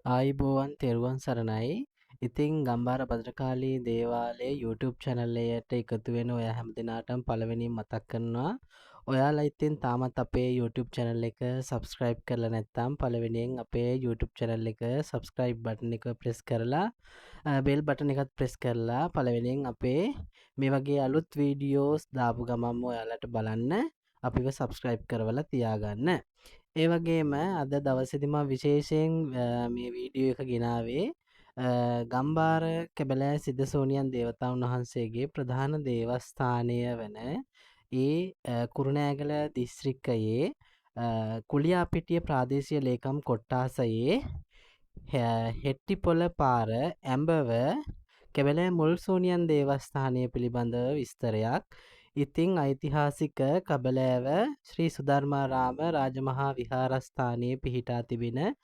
ආයිබෝවන් තෙරුවන් සරණයි. ඉතින් ගම්බාර භද්‍රකාලී දේවාලයේ YouTube channel එකට එකතු වෙන ඔයා හැමදිනාටම පළවෙනියෙන් මතක් කරනවා. ඔයාලා ඉතින් තාමත් අපේ YouTube channel එක subscribe කරලා නැත්නම් පළවෙනියෙන් අපේ YouTube channel එක subscribe button එක press කරලා bell button එකත් press කරලා පළවෙනියෙන් අපේ මේ වගේ අලුත් videos දාපු ගමන්ම ඔයාලට බලන්න අපිව subscribe කරවලා තියාගන්න. ඒ වගේම අද දවසේදී මම විශේෂයෙන් මේ වීඩියෝ එක ගෙනාවේ ගම්බාර කැබලෑ සිද්ධසෝනියන් දේවතාවුන් වහන්සේගේ ප්‍රධාන දේවස්ථානය වන කුරුණෑගල දිස්ත්‍රික්කයේ කුලියාපිටිය ප්‍රාදේශීය ලේකම් කොට්ටාසයේ හෙට්ටිපොළ පාර ඇඹව කැබලෑ මුල්සෝනියන් දේවස්ථානය පිළිබඳව විස්තරයක්. ඉතිං ඓතිහාසික කබලෑව ශ්‍රී සුධර්මාරාම රාජමහා විහාරස්ථානයේ පිහිටා තිබෙන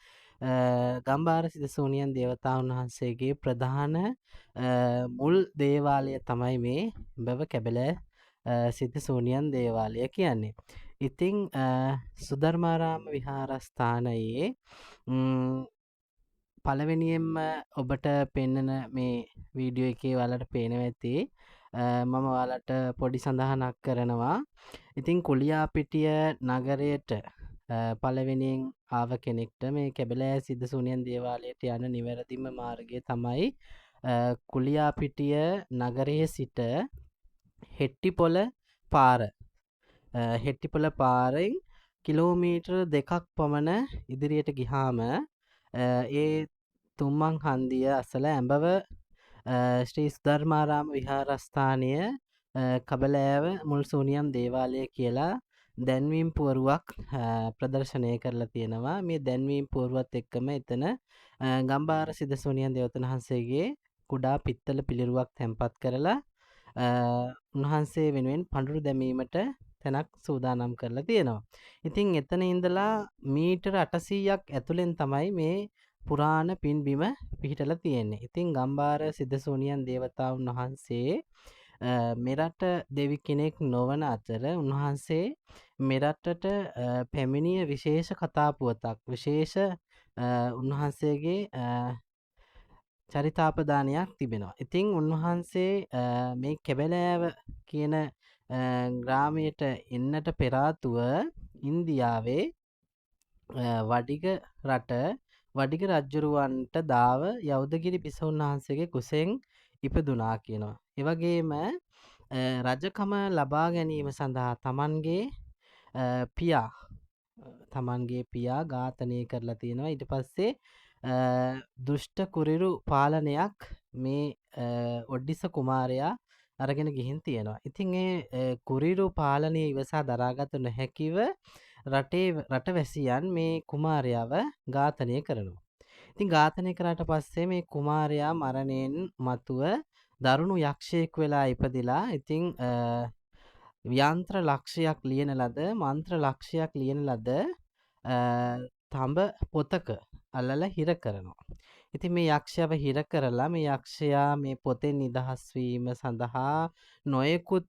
ගම්බාර සිද්ධසෝනියන් දේවතාවුන් වහන්සේගේ ප්‍රධාන මුල් දේවාලය තමයි මේ බව කැබලෑ සිද්ධසෝනියන් දේවාලය කියන්නේ. ඉතිං සුධර්මාරාම විහාරස්ථානයේ පළවෙනියෙන්ම ඔබට පෙන්නන මේ වීඩියෝ එකේ ඔයාලට පේනවා ඇති මම ඔයාලට පොඩි සඳහනක් කරනවා. ඉතින් කුලියාපිටිය නගරයට පළවෙනියෙන් ආව කෙනෙක්ට මේ කැබලෑ සිද්ධසෝනියන් දේවාලයට යන නිවැරදිම මාර්ගය තමයි කුලියාපිටිය නගරයේ සිට හෙට්ටිපොළ පාර. හෙට්ටිපොළ පාරෙන් කිලෝමීටර් 2ක් පමණ ඉදිරියට ගියාම ඒ තුම්මන් හන්දිය අසල ඇඹව ශ්‍රී සුධර්මාරාම විහාරස්ථානය කබලෑව මුල්සෝනියම් දේවාලය කියලා දැන්වීම් පුවරුවක් ප්‍රදර්ශනය කරලා තියෙනවා. මේ දැන්වීම් පුවරුවත් එක්කම එතන ගම්බාර සිද්ධසෝනියන් දේවතාවුන් වහන්සේගේ කුඩා පිත්තල පිළිරුවක් තැන්පත් කරලා උන්වහන්සේ වෙනුවෙන් පඳුරු දැමීමට තැනක් සූදානම් කරලා තියෙනවා. ඉතින් එතන ඉඳලා මීටර 800ක් ඇතුළෙන් තමයි මේ පුරාණ පින්බිම පිහිටලා තියෙන්නේ. ඉතින් ගම්බාර සිද්ධසෝනියන් දේවතාවුන් වහන්සේ මෙරට දෙවි කෙනෙක් නොවන අතර උන්වහන්සේ මෙරටට පැමිණිය විශේෂ කතා පුවතක් විශේෂ උන්වහන්සේගේ චරිතාපදානයක් තිබෙනවා. ඉතින් උන්වහන්සේ මේ කැබලෑව කියන ග්‍රාමයට එන්නට පෙර ආතුව ඉන්දියාවේ වඩිග රට වඩිග රජුරවන්ට දාව යෞදගිරි බිසෝන් වහන්සේගේ කුසෙන් ඉපදුනා කියනවා. ඒ වගේම රජකම ලබා ගැනීම සඳහා තමන්ගේ පියා ඝාතනය කරලා තියෙනවා. ඊට පස්සේ දුෂ්ට කුරිරු පාලනයක් මේ ඔඩ්ඩිස කුමාරයා අරගෙන ගිහින් තියෙනවා. ඉතින් ඒ කුරිරු පාලනය ඉවසා දරාගත නොහැකිව රටවැසියන් මේ කුමාරයාව ඝාතනය කරනවා. ඉතින් ඝාතනය කරාට පස්සේ මේ කුමාරයා මරණයෙන් මතුව දරුණු යක්ෂයෙක් වෙලා ඉපදිලා ඉතින් යන්ත්‍ර ලක්ෂයක් ලියන ලද මන්ත්‍ර ලක්ෂයක් ලියන ලද තඹ පොතක අල්ලලා හිර කරනවා. ඉතින් මේ යක්ෂයව හිර කරලා මේ යක්ෂයා මේ පොතෙන් නිදහස් වීම සඳහා නොයෙකුත්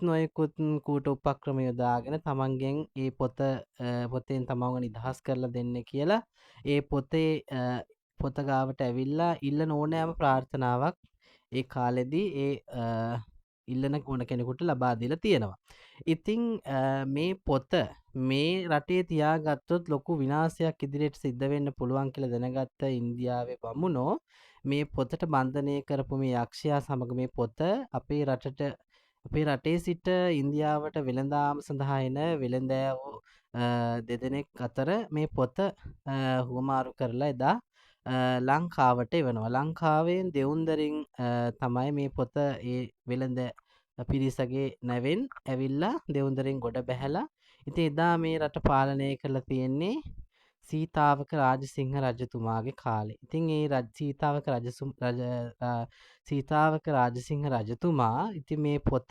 කූට උපක්‍රම යොදාගෙන තමන්ගෙන් ඒ පොතෙන් තමන්ව නිදහස් කරලා දෙන්න කියලා ඒ පොත ගාවට ඇවිල්ලා ඉල්ලන ඕනෑම ප්‍රාර්ථනාවක් ඒ කාලෙදී ඒ ඉල්ලන ඕන කෙනෙකුට ලබා දීලා තියෙනවා. ඉතින් මේ පොත මේ රටේ තියාගත්තොත් ලොකු විනාශයක් ඉදිරියට සිද්ධ වෙන්න පුළුවන් කියලා දැනගත්ත ඉන්දියාවේ බමුණෝ මේ පොතට බන්ධනය කරපු මේ යක්ෂයා සමග මේ පොත අපේ රටේ සිට ඉන්දියාවට වෙළඳාම සඳහා එන වෙළඳෑවෝ දෙදෙනෙක් අතර මේ පොත හුවමාරු කරලා එදා ලංකාවට එවනවා. ලංකාවෙන් දෙවුන්දරින් තමයි මේ පොත ඒ වෙළඳ පිරිසගේ නැවෙන් ඇවිල්ලා දෙවුන්දරින් ගොඩ බැහැලා ඉතින් එදා මේ රට පාලනය කරලා තියෙන්නේ සීතාවක රාජසිංහ රජතුමාගේ කාලේ. ඉතින් ඒ සීතාවක රාජසිංහ රජතුමා ඉතින් මේ පොත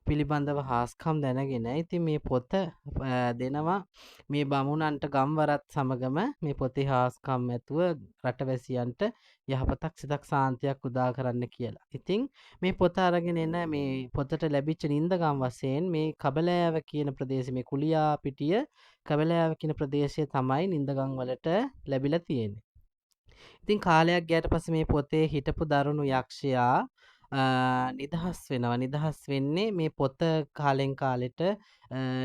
පිළිබඳව හාස්කම් දැනගෙන ඉතින් මේ පොත දෙනවා මේ බමුණන්ට ගම්වරත් සමගම මේ පොතේ හාස්කම් ඇතුව රටවැසියන්ට යහපතක් සිතක් සාන්තියක් උදා කරන්න කියලා. ඉතින් මේ පොත අරගෙන එන මේ පොතට ලැබිච්ච නින්දගම් වශයෙන් මේ කබලෑව කියන ප්‍රදේශය මේ කුලියාපිටිය කබලෑව කියන ප්‍රදේශය තමයි නින්දගම් වලට ලැබිලා තියෙන්නේ. ඉතින් කාලයක් ගියාට පස්සේ මේ පොතේ හිටපු දරුණු යක්ෂයා නිදහස් වෙනවා. නිදහස් වෙන්නේ මේ පොත කාලෙන් කාලෙට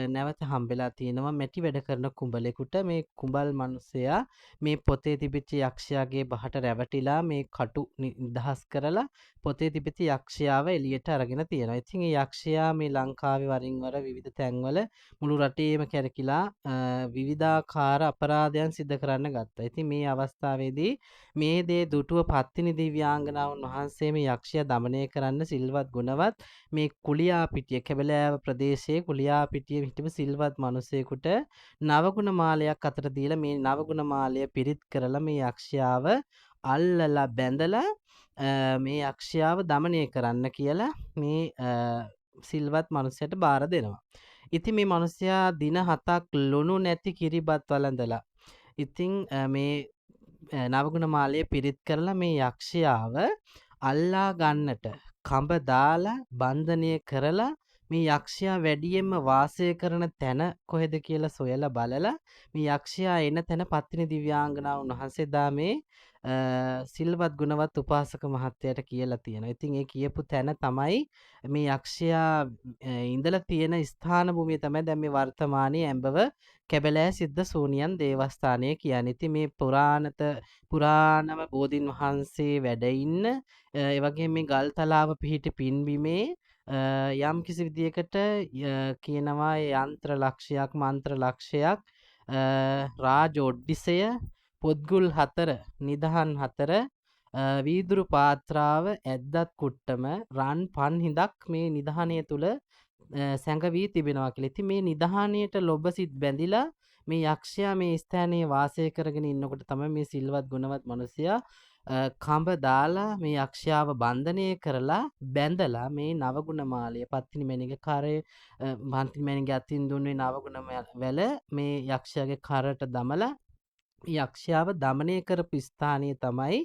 නැවත හම්බෙලා තියෙනවා මැටි වැඩ කරන කුඹලෙකුට. මේ කුඹල් මිනිසයා මේ පොතේ තිබිච්ච යක්ෂයාගේ බහට රැවටිලා මේ කටු නිදහස් කරලා පොතේ තිබිච්ච යක්ෂයාව එළියට අරගෙන තියෙනවා. ඉතින් මේ යක්ෂයා මේ ලංකාවේ වරින් වර විවිධ තැන්වල මුළු රටේම කැරකිලා විවිධාකාර අපරාධයන් සිදු කරන්න ගත්තා. ඉතින් මේ අවස්ථාවේදී මේ දේ දුටුව පත්තිනි දිව්‍යාංගනාවන් වහන්සේ මේ යක්ෂයා දමනය කරන්න සිල්වත් ගුණවත් මේ කුලියාපිටිය කැබලෑව ප්‍රදේශයේ කුලියාපිටියේ හිටපු සිල්වත් මිනිසෙකුට නවගුණ මාලයක් අතට දීලා මේ නවගුණ මාලය පිරිත් කරලා මේ යක්ෂයාව අල්ලලා බැඳලා මේ යක්ෂයාව දමනය කරන්න කියලා මේ සිල්වත් මිනිසයාට බාර දෙනවා. ඉතින් මේ මිනිසයා දින 7ක් ලුණු නැති කිරිබත් වළඳලා ඉතින් මේ නවගුණ මාලය පිරිත් කරලා මේ යක්ෂයාව අල්ලා ගන්නට කඹ දාලා බන්ධනය කරලා මේ යක්ෂයා වැඩියෙන්ම වාසය කරන තැන කොහෙද කියලා සොයලා බලලා මේ යක්ෂයා එන තැන පත්තිනි දිව්‍යාංගනාවන් වහන්සේ දා මේ සිල්වත් ගුණවත් උපාසක මහත්තයාට කියලා තියෙනවා. ඉතින් ඒ කියපු තැන තමයි මේ යක්ෂයා ඉඳලා තියෙන ස්ථාන භූමිය තමයි දැන් මේ වර්තමානයේ ඇඹව කැබලෑ සිද්ධ සූනියන් දේවස්ථානය කියන්නේ. ඉතින් මේ පුරාණම බෝධින් වහන්සේ වැඩ ඉන්න ඒ වගේම මේ ගල්තලාව පිහිටි පින්බිමේ යම් කිසි විදියකට කියනවා යන්ත්‍ර ලක්ෂයක් මන්ත්‍ර ලක්ෂයක් රාජෝඩ්ඩිසය පොත්ගුල් 4 නිදහන් 4 වීදුරු පාත්‍රාව ඇද්දත් කුට්ටම රන් පන් හිඳක් මේ නිදහනය තුල සැඟවී තිබෙනවා කියලා. ඉතින් මේ නිදහානයට ලොබසිට බැඳිලා මේ යක්ෂයා මේ ස්ථානයේ වාසය කරගෙන ඉන්නකොට තමයි මේ සිල්වත් ගුණවත් මිනිසයා කඹ දාලා මේ යක්ෂයාව බන්ධනය කරලා බැඳලා මේ නවගුණ මාලය පත්තිනි මැණික කරේ පත්තිනි මැණික අතින් දුන්නේ නවගුණ වැල මේ යක්ෂයාගේ කරට දමලා යක්ෂයාව දමනය කරපු ස්ථානය තමයි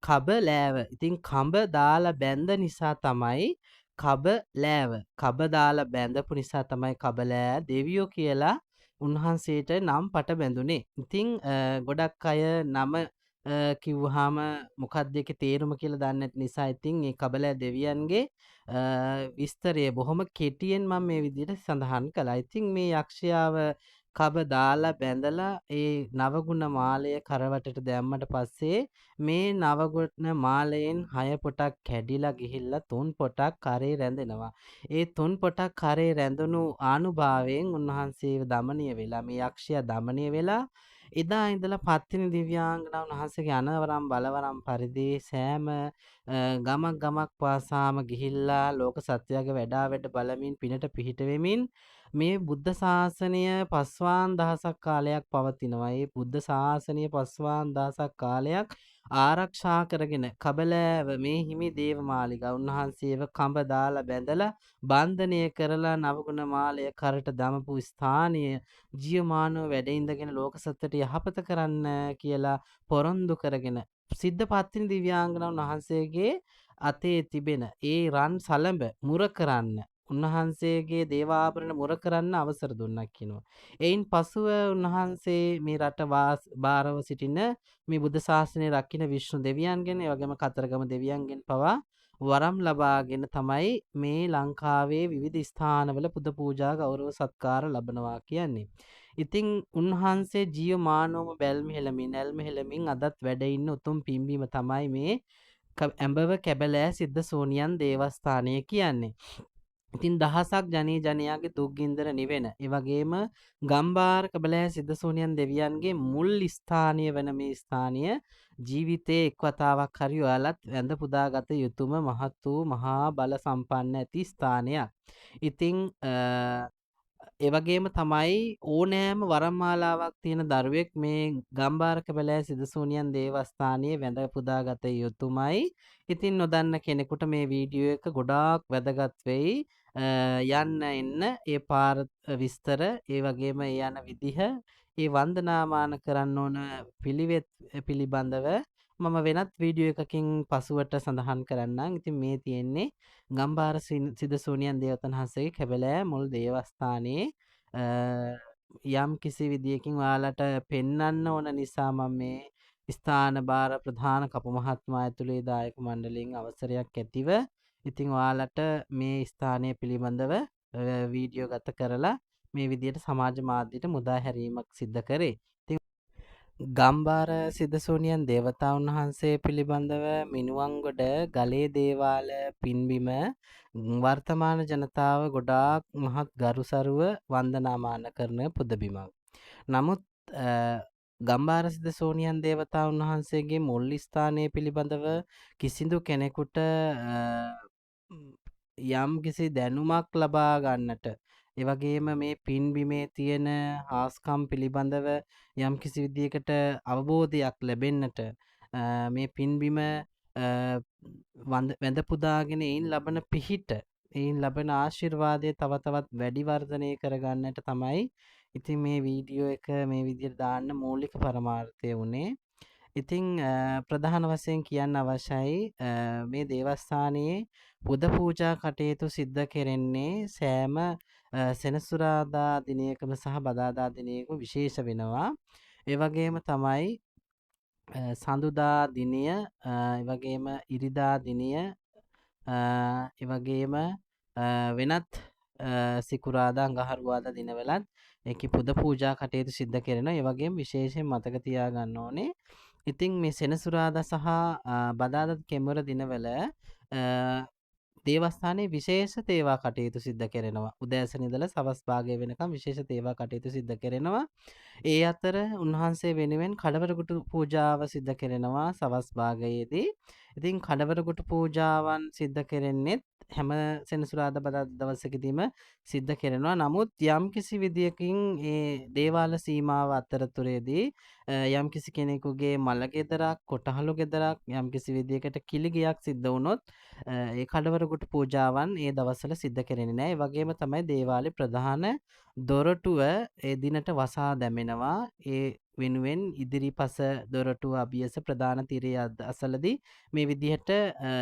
කබ ලෑව. ඉතින් කඹ දාලා බැඳ නිසා තමයි කබ ලෑව. කබ දාලා බැඳපු නිසා තමයි කබලෑ දෙවියෝ කියලා උන්වහන්සේට නම් පට බැඳුනේ. ඉතින් ගොඩක් අය නම කිව්වහම මොකක්ද ඒකේ තේරුම කියලා දන්නේ නැති නිසා ඉතින් මේ කබලෑ දෙවියන්ගේ විස්තරය බොහොම කෙටියෙන් මම මේ විදිහට සඳහන් කළා. ඉතින් මේ යක්ෂයාව කබ දාලා බැඳලා ඒ නවගුණ මාලය කරවටට දැම්මට පස්සේ මේ නවගුණ මාලයෙන් 6 පොටක් කැඩිලා ගිහිල්ලා 3 පොටක් කරේ රැඳෙනවා. ඒ 3 පොටක් කරේ රැඳුණු ආනුභාවයෙන් උන්වහන්සේව දමනය වෙලා මේ යක්ෂයා දමනය වෙලා එදා ඉඳලා පත්තිනි දිව්‍යාංගනාවන් වහන්සේගේ අනවරම් බලවරම් පරිදි සෑම ගමක් පාසාම ගිහිල්ලා ලෝක සත්‍යයගේ වැඩ බලමින් පිනට පිහිට වෙමින් මේ බුද්ධ ශාසනය පස්වාන් දහසක් කාලයක් පවතිනවා. ඒ බුද්ධ ශාසනය පස්වාන් දහසක් කාලයක් ආරක්ෂා කරගෙන කබලෑව මේ හිමි දේවමාලිගා උන්වහන්සේව කඹ දාලා බැඳලා බන්ධනය කරලා නවගුණ මාලය කරට දමපු ස්ථානය ජීවමානව වැඩ ඉඳගෙන ලෝක සත්‍යට යහපත කරන්න කියලා පොරොන්දු කරගෙන සිද්ධ පත්තිනි දිව්‍යාංගනාවන් වහන්සේගේ අතේ තිබෙන ඒ රන් සලඹ මුර කරන්න උන්වහන්සේගේ දේවාභරණ මුර කරන්න අවසර දුන්නා කියනවා. එයින් පසුව උන්වහන්සේ මේ රට බාරව සිටින මේ බුද්ධ ශාසනය රකින්න විෂ්ණු දෙවියන්ගෙන් ඒ වගේම කතරගම දෙවියන්ගෙන් පවා වරම් ලබාගෙන තමයි මේ ලංකාවේ විවිධ ස්ථානවල පුද පූජා ගෞරව සත්කාර ලබනවා කියන්නේ. ඉතින් උන්වහන්සේ ජීවමානවම බැල්ම හෙළමින් ඇල්ම හෙළමින් අදත් වැඩ ඉන්න උතුම් පින්බීම තමයි මේ ඇඹව කැබලෑ සිද්ධ සෝනියන් දේවස්ථානය කියන්නේ. ඉතින් දහසක් ජනී ජනයාගේ දුක් ගින්දර නිවෙන. ඒ වගේම ගම්බාර කැබලෑ සිද්ධ සෝනියන් දෙවියන්ගේ මුල් ස්ථානීය වෙන මේ ස්ථානය ජීවිතේ එක් වතාවක් හරි ඔයාලත් වැඳ පුදාගත යුතුම මහත් වූ මහා බල සම්පන්න ඇති ස්ථානයක්. ඉතින් ඒ වගේම තමයි ඕනෑම වරම්මාලාවක් තියෙන දරුවෙක් මේ ගම්බාර කැබලෑ සිදසූනියන් දේවස්ථානයේ වැඳ පුදාගත යුතුමයි. ඉතින් නොදන්න කෙනෙකුට මේ වීඩියෝ එක ගොඩාක් වැදගත් වෙයි. යන්න එන්න ඒ පාර විස්තර ඒ වගේම ඒ යන විදිහ ඒ වන්දනාමාන කරන්න ඕන පිළිවෙත් පිළිබඳව මම වෙනත් වීඩියෝ එකකින් පසුවට සඳහන් කරන්නම්. ඉතින් මේ තියෙන්නේ ගම්බාර සිදසූනියන් දේවතන් වහන්සේගේ කැබලෑ මුල් දේවස්ථානයේ යම් කිසි විදියකින් ඔයාලට පෙන්වන්න ඕන නිසා මම මේ ස්ථාන භාර ප්‍රධාන කපු මහත්මයා ඇතුළේ දායක මණ්ඩලයෙන් අවසරයක් ඇතිව ඉතින් ඔයාලට මේ ස්ථානය පිළිබඳව වීඩියෝ ගත කරලා මේ විදිහට සමාජ මාධ්‍යයට මුදා හැරීමක් සිද්ධ කරේ. ඉතින් ගම්බාර සිद्धසෝනියන් දේවතාවුන් වහන්සේ පිළිබඳව මිනුවන්ගොඩ ගලේ දේවාල පින්බිම වර්තමාන ජනතාව ගොඩාක් මහත් ගරුසරුව වන්දනාමාන කරන පුදබිමක්. නමුත් ගම්බාර සිද්ධසෝනියන් දේවතාවුන් වහන්සේගේ මුල් ස්ථානය පිළිබඳව කිසිදු කෙනෙකුට යම් කිසි දැනුමක් ලබා ගන්නට එවැගේම මේ පින්බිමේ තියෙන හාස්කම් පිළිබඳව යම් කිසි විදියකට අවබෝධයක් ලැබෙන්නට මේ පින්බිම වැඳ පුදාගෙන එයින් ලබන පිහිට එයින් ලබන ආශිර්වාදය තව තවත් වැඩි වර්ධනය කරගන්නට තමයි ඉතින් මේ වීඩියෝ එක මේ විදිහට දාන්න මූලික පරමාර්ථය වුණේ. ඉතින් ප්‍රධාන වශයෙන් කියන්න අවශ්‍යයි මේ දේවස්ථානයේ පුද පූජා කටයුතු සිද්ධ කෙරෙන්නේ සෑම සෙනසුරාදා දිනයකම සහ බදාදා දිනයකම විශේෂ වෙනවා. ඒ වගේම තමයි සඳුදා දිනය, ඒ වගේම ඉරිදා දිනය, ඒ වගේම වෙනත් සිකුරාදා අඟහරුවාදා දිනවලත් ඒකේ පුද පූජා කටයුතු සිද්ධ කරනවා. ඒ වගේම විශේෂයෙන් මතක තියාගන්න ඕනේ. ඉතින් මේ සෙනසුරාදා සහ බදාදා කෙමවර දිනවල දේවස්ථානයේ විශේෂ තේවා කටයුතු සිද්ධ කරනවා. උදෑසන ඉඳලා සවස් භාගය වෙනකම් විශේෂ තේවා කටයුතු සිද්ධ කරනවා. ඒ අතර උන්වහන්සේ වෙනුවෙන් කඩවරකුටු පූජාව සිද්ධ කරනවා සවස් භාගයේදී. ඉතින් කඩවරකුටු පූජාවන් සිද්ධ කරෙන්නේත් හැම සෙනසුරාදා බදාදා දවසකදීම සිද්ධ කරනවා. නමුත් යම්කිසි විදියකින් ඒ දේවාල සීමාව අතරතුරේදී යම්කිසි කෙනෙකුගේ මළ ගෙදරක්, කොටහළු ගෙදරක් යම්කිසි විදියකට කිලිගයක් සිද්ධ වුණොත් ඒ කඩවරකුටු පූජාවන් ඒ දවස්වල සිද්ධ කරන්නේ නැහැ. ඒ වගේම තමයි දේවාලේ ප්‍රධාන දොරටුව ඒ දිනට වසා දැමෙනවා. ඒ වෙනුවෙන් ඉදිරිපස දොරටුව අභියස ප්‍රධාන තිරය අසලදී මේ විදිහට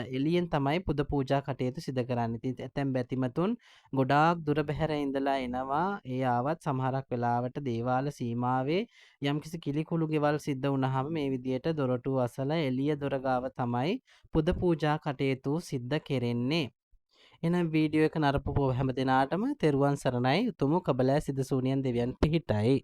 එළියෙන් තමයි පුද පූජා කටයුතු සිදු කරන්නේ. ඉතින් ඇතැම් බැතිමතුන් ගොඩාක් දුර බැහැර ඉඳලා එනවා. ඒ ආවත් සමහරක් වෙලාවට දේවාල සීමාවේ යම්කිසි කිලිකුළු ගෙවල් සිද්ධ වුණාම මේ විදිහට දොරටුව අසල එළිය දොර ගාව තමයි පුද පූජා කටයුතු සිද්ධ කෙරෙන්නේ. එහෙනම් වීඩියෝ එක නරපපුව හැම දිනාටම තෙරුවන් සරණයි. උතුම් කබලෑ සිද්ධසූනියන් දෙවියන් පිහිටයි.